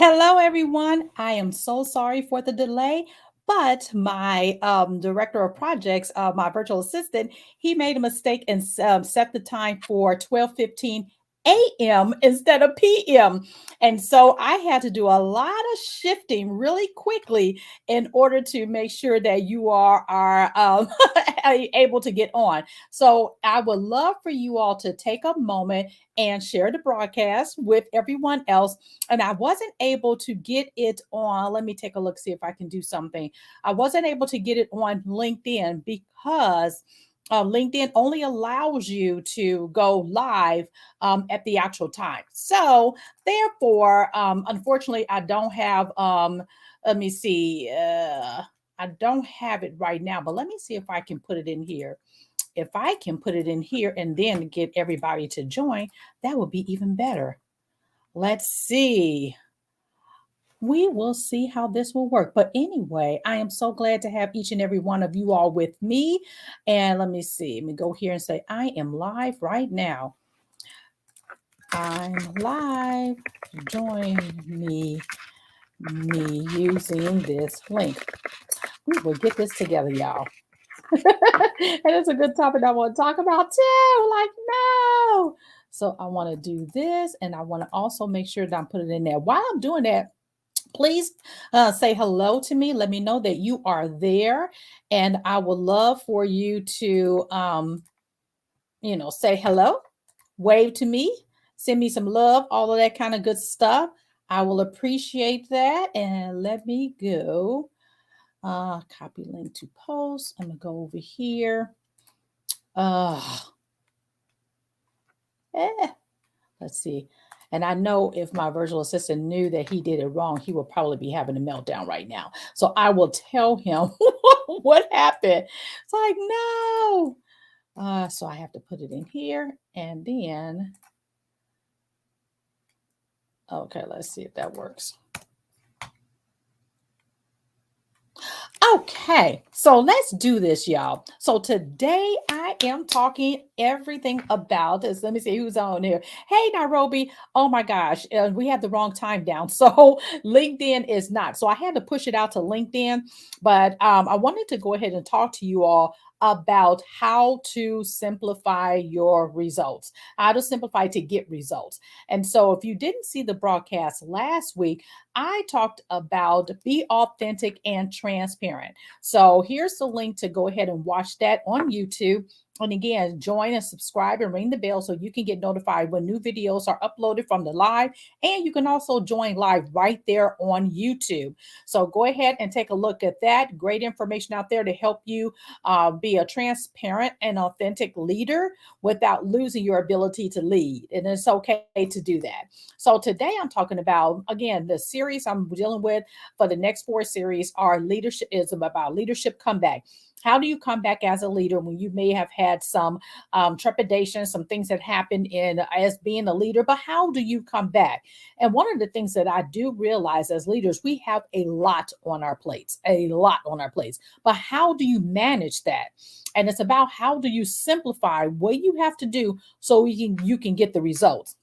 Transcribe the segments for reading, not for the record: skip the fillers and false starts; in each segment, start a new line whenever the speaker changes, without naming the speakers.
Hello, everyone. I am so sorry for the delay, but my director of projects, my virtual assistant, he made a mistake and set the time for 12:15 a.m. instead of p.m. And so I had to do a lot of shifting really quickly in order to make sure that you are able to get on. So I would love for you all to take a moment and share the broadcast with everyone else, and I wasn't able to get it on. Let me take a look, see if I can do something. I wasn't able to get it on LinkedIn because LinkedIn only allows you to go live at the actual time. So, therefore, unfortunately, I don't have, let me see, I don't have it right now, but let me see if I can put it in here. If I can put it in here and then get everybody to join, that would be even better. Let's see. We will see how this will work. But anyway, I am so glad to have each and every one of you all with me. And let me see. Let me go here and say, I am live right now. I'm live. Join me using this link. We will get this together, y'all. And it's a good topic I want to talk about too. Like, no. So I want to do this, and I want to also make sure that I'm putting it in there. While I'm doing that, please say hello to me. Let me know that you are there. And I would love for you to, say hello, wave to me, send me some love, all of that kind of good stuff. I will appreciate that. And let me go. Copy link to post. I'm going to go over here. Eh, let's see. And I know if my virtual assistant knew that he did it wrong, he would probably be having a meltdown right now. So I will tell him what happened. It's like, no. So I have to put it in here. And then, okay, let's see if that works. Okay, so let's do this, y'all. So today I am talking everything about this. Let me see who's on here. Hey, Nairobi. Oh my gosh, we had the wrong time down. So LinkedIn is not. So I had to push it out to LinkedIn, but I wanted to go ahead and talk to you all about how to simplify your results, how to simplify to get results. And so if you didn't see the broadcast last week, I talked about be authentic and transparent. So here's the link to go ahead and watch that on YouTube. And again, join and subscribe and ring the bell so you can get notified when new videos are uploaded from the live. And you can also join live right there on YouTube. So go ahead and take a look at that. Great information out there to help you be a transparent and authentic leader without losing your ability to lead. And it's okay to do that. So today I'm talking about, again, the series I'm dealing with for the next 4 series are leadership is about leadership comeback. How do you come back as a leader when you may have had some trepidation, some things that happened in as being a leader, but how do you come back? And one of the things that I do realize as leaders, we have a lot on our plates, but how do you manage that? And it's about how do you simplify what you have to do so you can get the results.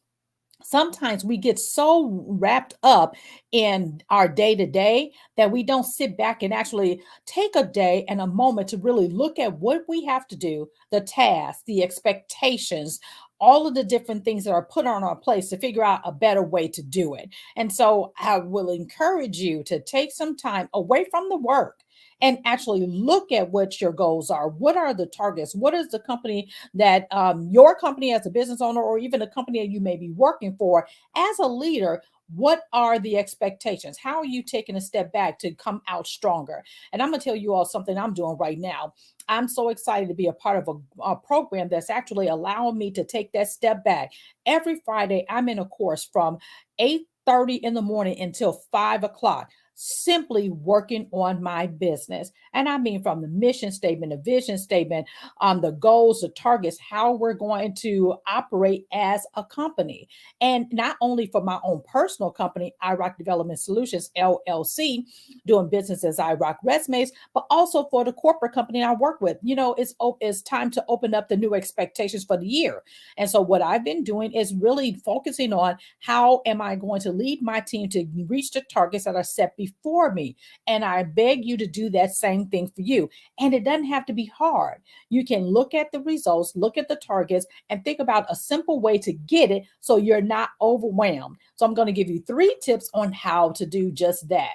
Sometimes we get so wrapped up in our day to day that we don't sit back and actually take a day and a moment to really look at what we have to do, the tasks, the expectations, all of the different things that are put on our place to figure out a better way to do it. And so I will encourage you to take some time away from the work and actually look at what your goals are. What are the targets? What is the company that your company as a business owner, or even a company that you may be working for as a leader? What are the expectations? How are you taking a step back to come out stronger? And I'm going to tell you all something I'm doing right now. I'm so excited to be a part of a program that's actually allowing me to take that step back. Every Friday, I'm in a course from 8:30 in the morning until 5 o'clock. simply working on my business. And I mean, from the mission statement, the vision statement, the goals, the targets, how we're going to operate as a company. And not only for my own personal company, iRock Development Solutions, LLC, doing business as iRock Resumes, but also for the corporate company I work with. It's time to open up the new expectations for the year. And so what I've been doing is really focusing on how am I going to lead my team to reach the targets that are set before me. And I beg you to do that same thing for you. And it doesn't have to be hard. You can look at the results, look at the targets, and think about a simple way to get it so you're not overwhelmed. So I'm going to give you 3 tips on how to do just that.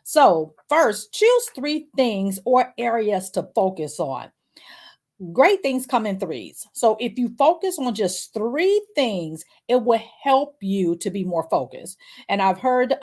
So, first, choose 3 things or areas to focus on. Great things come in threes. So if you focus on just 3 things, it will help you to be more focused. And I've heard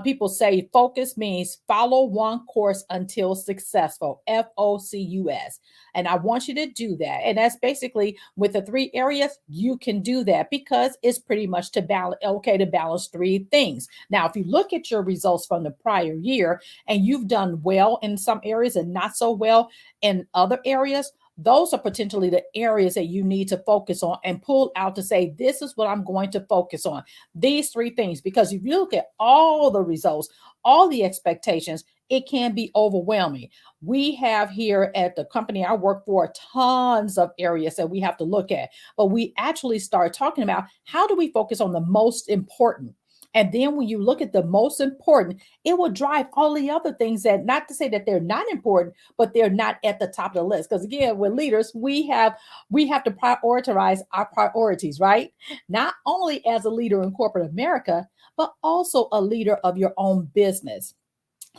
people say focus means follow one course until successful, FOCUS. And I want you to do that. And that's basically with the 3 areas, you can do that because it's pretty much to balance 3 things. Now, if you look at your results from the prior year and you've done well in some areas and not so well in other areas, those are potentially the areas that you need to focus on and pull out to say, this is what I'm going to focus on. These 3 things, because if you look at all the results, all the expectations, it can be overwhelming. We have here at the company I work for tons of areas that we have to look at, but we actually start talking about how do we focus on the most important. And then when you look at the most important, it will drive all the other things that, not to say that they're not important, but they're not at the top of the list. Because again, with leaders, we have to prioritize our priorities, right? Not only as a leader in corporate America, but also a leader of your own business.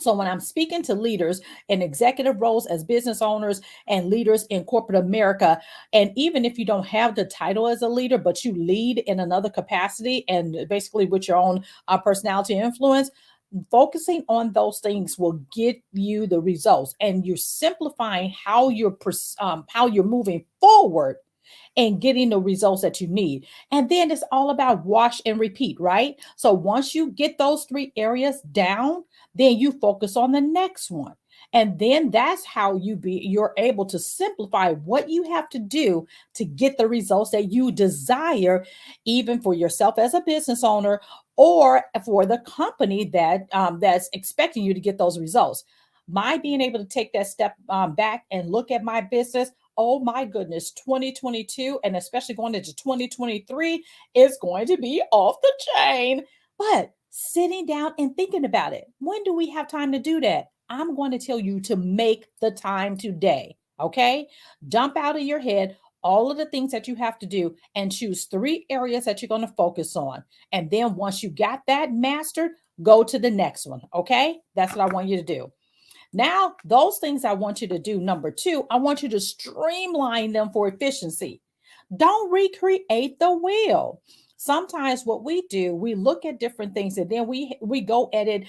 So when I'm speaking to leaders in executive roles as business owners and leaders in corporate America, and even if you don't have the title as a leader, but you lead in another capacity and basically with your own personality and influence, focusing on those things will get you the results, and you're simplifying how you're moving forward and getting the results that you need. And then it's all about wash and repeat, right? So once you get those 3 areas down, then you focus on the next one. And then that's how you're able to simplify what you have to do to get the results that you desire, even for yourself as a business owner or for the company that's expecting you to get those results. My being able to take that step back and look at my business, oh my goodness, 2022 and especially going into 2023 is going to be off the chain. But sitting down and thinking about it, when do we have time to do that? I'm going to tell you to make the time today. Okay. Dump out of your head all of the things that you have to do and choose 3 areas that you're going to focus on. And then once you got that mastered, go to the next one. Okay. That's what I want you to do. Now, those things I want you to do, number 2, I want you to streamline them for efficiency. Don't recreate the wheel. Sometimes what we do, we look at different things and then we go at it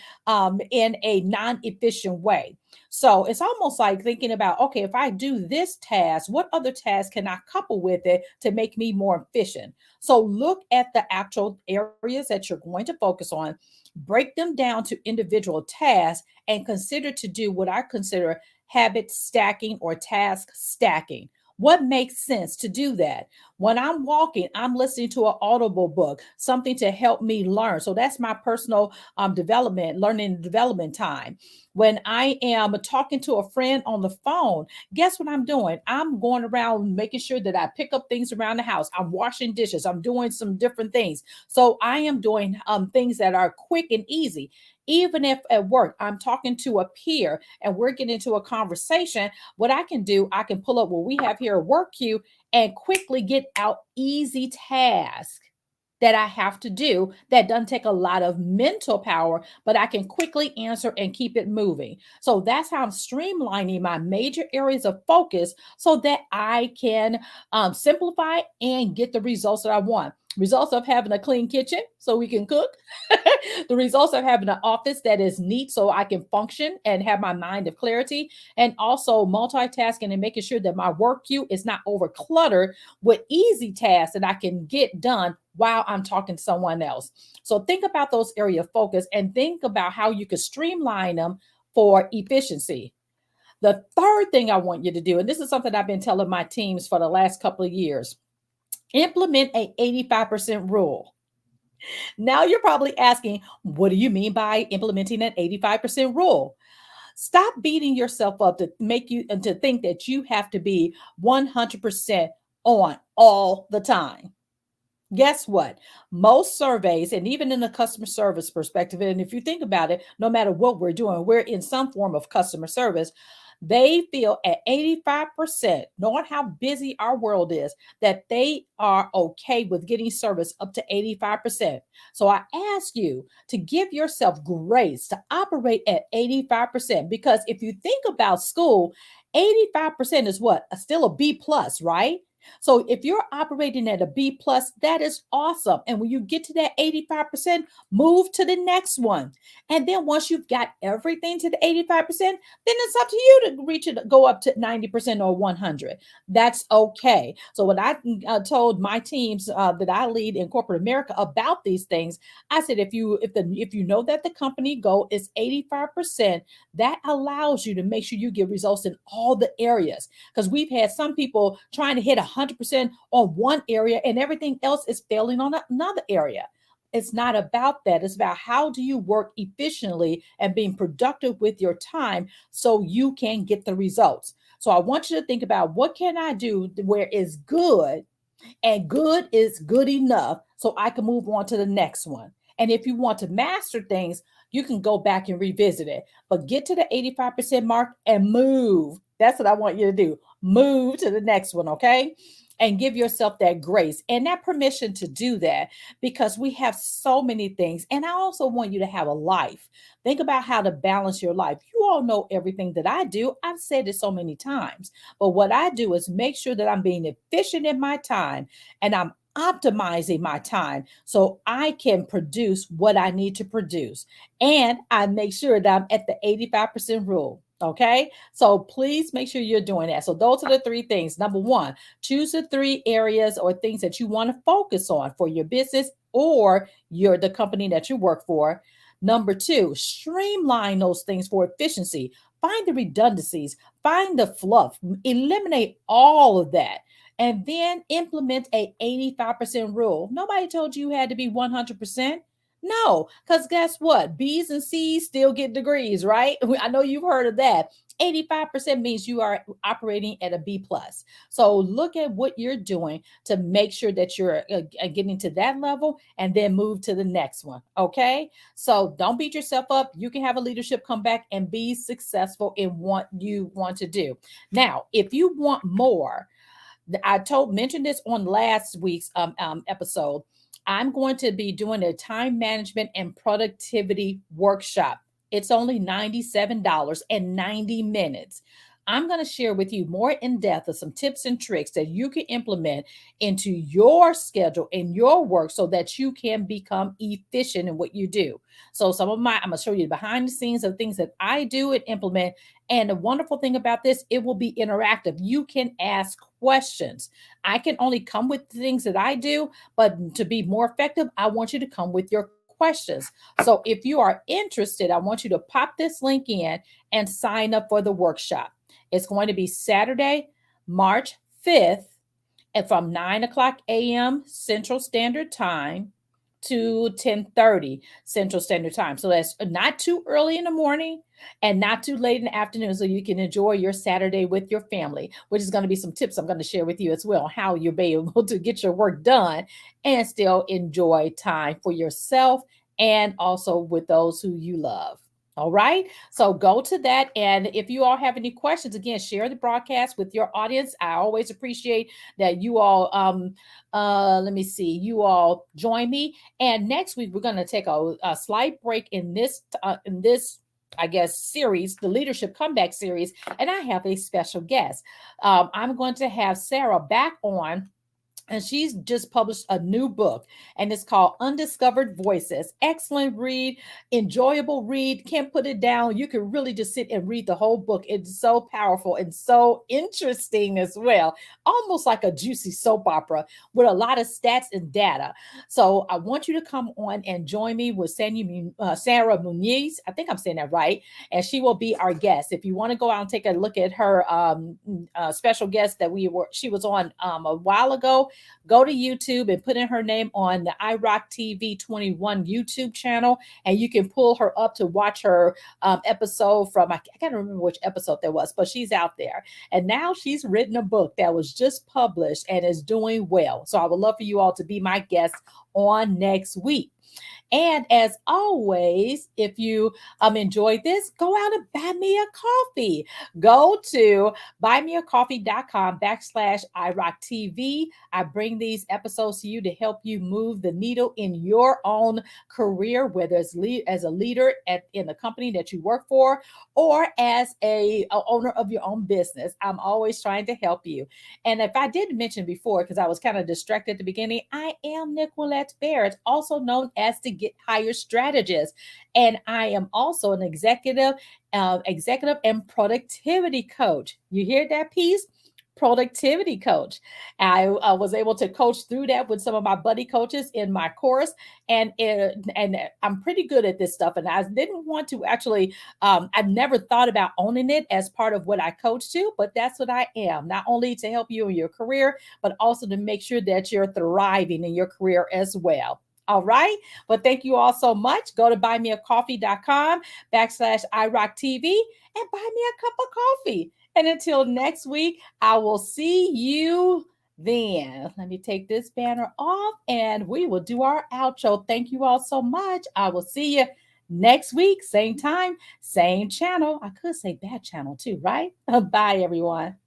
in a non-efficient way. So it's almost like thinking about, okay, if I do this task, what other task can I couple with it to make me more efficient? So look at the actual areas that you're going to focus on, break them down to individual tasks, and consider to do what I consider habit stacking or task stacking. What makes sense to do that? When I'm walking, I'm listening to an audible book, something to help me learn. So that's my personal learning and development time. When I am talking to a friend on the phone, guess what I'm doing? I'm going around making sure that I pick up things around the house. I'm washing dishes. I'm doing some different things. So I am doing things that are quick and easy. Even if at work I'm talking to a peer and we're getting into a conversation, what I can do, I can pull up what we have here at work queue and quickly get out easy tasks that I have to do that doesn't take a lot of mental power, but I can quickly answer and keep it moving. So that's how I'm streamlining my major areas of focus so that I can simplify and get the results that I want. Results of having a clean kitchen so we can cook. The results of having an office that is neat so I can function and have my mind of clarity. And also multitasking and making sure that my work queue is not over cluttered with easy tasks that I can get done while I'm talking to someone else. So think about those area of focus and think about how you could streamline them for efficiency. The third thing I want you to do, and this is something I've been telling my teams for the last couple of years, implement a 85% rule. Now you're probably asking, what do you mean by implementing an 85% rule? Stop beating yourself up to make you and to think that you have to be 100% on all the time. Guess what? Most surveys, and even in the customer service perspective, and if you think about it, no matter what we're doing, we're in some form of customer service. They feel at 85%, knowing how busy our world is, that they are okay with getting service up to 85%. So I ask you to give yourself grace to operate at 85%, because if you think about school, 85% is what? Still a B plus, right? So if you're operating at a B plus, that is awesome. And when you get to that 85%, move to the next one. And then once you've got everything to the 85%, then it's up to you to reach it, go up to 90% or 100. That's okay. So when I told my teams that I lead in corporate America about these things, I said, if you know that the company goal is 85%, that allows you to make sure you get results in all the areas, because we've had some people trying to hit 100% on one area and everything else is failing on another area. It's not about that. It's about how do you work efficiently and being productive with your time so you can get the results. So I want you to think about, what can I do where it's good, and good is good enough so I can move on to the next one. And if you want to master things, you can go back and revisit it, but get to the 85% mark and move. That's what I want you to do. Move to the next one, okay? And give yourself that grace and that permission to do that, because we have so many things. And I also want you to have a life. Think about how to balance your life. You all know everything that I do. I've said it so many times. But what I do is make sure that I'm being efficient in my time and I'm optimizing my time so I can produce what I need to produce. And I make sure that I'm at the 85% rule. Okay. So please make sure you're doing that. So those are the three things. Number one, choose the three areas or things that you want to focus on for your business or the company that you work for. Number two, streamline those things for efficiency. Find the redundancies, find the fluff, eliminate all of that, and then implement a 85% rule. Nobody told you had to be 100%. No, because guess what? B's and C's still get degrees, right? I know you've heard of that. 85% means you are operating at a B plus. So look at what you're doing to make sure that you're getting to that level and then move to the next one. Okay. So don't beat yourself up. You can have a leadership come back and be successful in what you want to do. Now, if you want more, mentioned this on last week's episode. I'm going to be doing a time management and productivity workshop. It's only $97 and 90 minutes. I'm going to share with you more in depth of some tips and tricks that you can implement into your schedule and your work so that you can become efficient in what you do. So I'm going to show you behind the scenes of things that I do and implement. And the wonderful thing about this, it will be interactive. You can ask questions. I can only come with things that I do, but to be more effective, I want you to come with your questions. So if you are interested, I want you to pop this link in and sign up for the workshop. It's going to be Saturday, March 5th, and from 9 o'clock a.m. Central Standard Time to 10:30 Central Standard Time. So that's not too early in the morning and not too late in the afternoon, so you can enjoy your Saturday with your family, which is going to be some tips I'm going to share with you as well, how you'll be able to get your work done and still enjoy time for yourself and also with those who you love. All right. So go to that. And if you all have any questions, again, share the broadcast with your audience. I always appreciate that you all, let me see, you all join me. And next week, we're going to take a slight break in this, I guess, series, the Leadership Comeback series. And I have a special guest. I'm going to have Sarah back on and she's just published a new book, and it's called Undiscovered Voices. Excellent read, enjoyable read, can't put it down. You can really just sit and read the whole book. It's so powerful and so interesting as well, almost like a juicy soap opera with a lot of stats and data. So I want you to come on and join me with Sarah Muniz. I think I'm saying that right, and she will be our guest. If you want to go out and take a look at her special guest that she was on a while ago, go to YouTube and put in her name on the iRock TV 21 YouTube channel, and you can pull her up to watch her episode from, I can't remember which episode that was, but she's out there. And now she's written a book that was just published and is doing well. So I would love for you all to be my guest on next week. And as always, if you enjoyed this, go out and buy me a coffee. Go to buymeacoffee.com/iRockTV. I bring these episodes to you to help you move the needle in your own career, whether it's as a leader in the company that you work for, or as a owner of your own business. I'm always trying to help you. And if I didn't mention before, because I was kind of distracted at the beginning, I am Nickquolette Barrett, also known as the Get Higher Strategist. And I am also an executive and productivity coach. You hear that piece? Productivity coach. I was able to coach through that with some of my buddy coaches in my course, and I'm pretty good at this stuff. And I didn't want to actually. I never thought about owning it as part of what I coach to, but that's what I am. Not only to help you in your career, but also to make sure that you're thriving in your career as well. All right. But thank you all so much. Go to buymeacoffee.com/iRockTV and buy me a cup of coffee. And until next week, I will see you then. Let me take this banner off and we will do our outro. Thank you all so much. I will see you next week, same time, same channel. I could say bad channel too, right? Bye, everyone.